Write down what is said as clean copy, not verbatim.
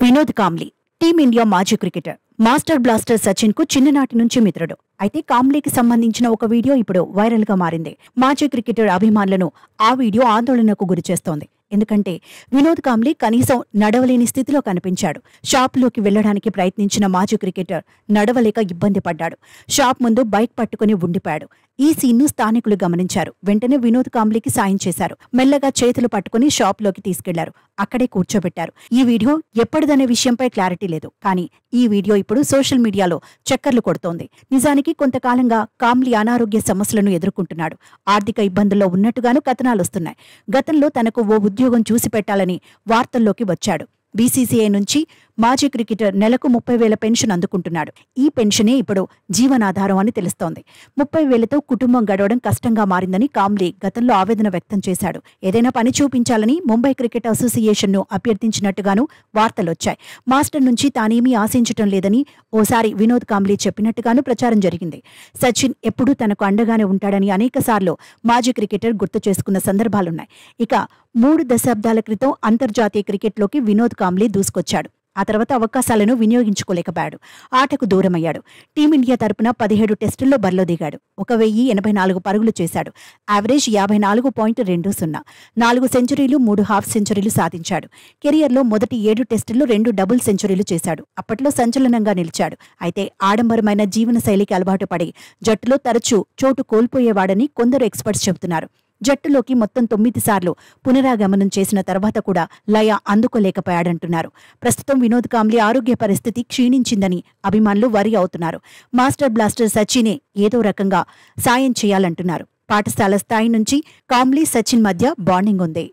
Vinod Kambli team India మాజీ cricketer master blaster Sachin కు చిన్ననాటి నుంచి మిత్రుడు. అయితే కాంబ్లీకి సంబంధించిన ఒక వీడియో ఇప్పుడు వైరల్ గా మారింది. మాజీ క్రికెటర్ అభిమానులను ఆ వీడియో ఆందోళనకు గురిచేస్తోంది. ఎందుకంటే వినోద్ కాంబ్లీ కనీసం నడవలేని స్థితిలో కనిపించాడు. షాప్లోకి వెళ్లడానికి ప్రయత్నించిన మాజీ క్రికెటర్ నడవలేక ఇబ్బంది పడ్డాడు. షాప్ ముందు బైక్ పట్టుకుని ఉండిపోయాడు. ఈ సీన్ను స్థానికులు గమనించారు. వెంటనే వినోద్ కాంబ్లీకి సాయం చేశారు. మెల్లగా చేతులు పట్టుకుని షాప్లోకి తీసుకెళ్లారు. అక్కడే కూర్చోబెట్టారు. ఈ వీడియో ఎప్పటిదనే విషయంపై క్లారిటీ లేదు. కానీ ఈ వీడియో ఇప్పుడు సోషల్ మీడియాలో చక్కర్లు కొడుతోంది. నిజానికి కొంతకాలంగా కాంబ్లీ అనారోగ్య సమస్యలను ఎదుర్కొంటున్నాడు. ఆర్థిక ఇబ్బందుల్లో ఉన్నట్టుగాను కథనాలొస్తున్నాయి. గతంలో తనకు ఓ ఉద్యోగం చూసి పెట్టాలని వార్తల్లోకి వచ్చాడు. బీసీసీఐ నుంచి మాజీ క్రికెటర్ నెలకు 30,000 పెన్షన్ అందుకుంటున్నాడు. ఈ పెన్షనే ఇప్పుడు జీవనాధారం అని తెలుస్తోంది. 30,000తో కుటుంబం గడవడం కష్టంగా మారిందని కాంబ్లీ గతంలో ఆవేదన వ్యక్తం చేశాడు. ఏదైనా పని చూపించాలని ముంబై క్రికెట్ అసోసియేషన్ను అభ్యర్థించినట్టుగాను వార్తలొచ్చాయి. మాస్టర్ నుంచి తానేమీ ఆశించటం లేదని ఓసారి వినోద్ కాంబ్లీ చెప్పినట్టుగాను ప్రచారం జరిగింది. సచిన్ ఎప్పుడూ తనకు అండగానే ఉంటాడని అనేకసార్లు మాజీ క్రికెటర్ గుర్తు చేసుకున్న సందర్భాలున్నాయి. ఇక 3 దశాబ్దాల క్రితం అంతర్జాతీయ క్రికెట్లోకి వినోద్ కాంబ్లీ దూసుకొచ్చాడు. ఆ తర్వాత అవకాశాలను వినియోగించుకోలేకపోయాడు. ఆటకు దూరమయ్యాడు. టీమిండియా తరపున 17 టెస్టుల్లో బరిలో దిగాడు. 1084 పరుగులు చేశాడు. యావరేజ్ 54.20. 4 సెంచరీలు, 3 హాఫ్ సెంచరీలు సాధించాడు. కెరియర్లో మొదటి 7 టెస్టుల్లో 2 డబుల్ సెంచరీలు చేశాడు. అప్పట్లో సంచలనంగా నిలిచాడు. అయితే ఆడంబరమైన జీవన శైలికి అలవాటు పడి జట్టులో తరచూ చోటు కోల్పోయేవాడని కొందరు ఎక్స్పర్ట్స్ చెబుతున్నారు. జట్టులోకి మొత్తం 9 సార్లు పునరాగమనం చేసిన తర్వాత కూడా లయ అందుకోలేకపోయాడంటున్నారు. ప్రస్తుతం వినోద్ కాంబ్లీ ఆరోగ్య పరిస్థితి క్షీణించిందని అభిమానులు వరి అవుతున్నారు. మాస్టర్ బ్లాస్టర్ సచినే ఏదో రకంగా సాయం చేయాలంటున్నారు. పాఠశాల స్థాయి నుంచి కాంబ్లీ సచిన్ మధ్య బాండింగ్ ఉంది.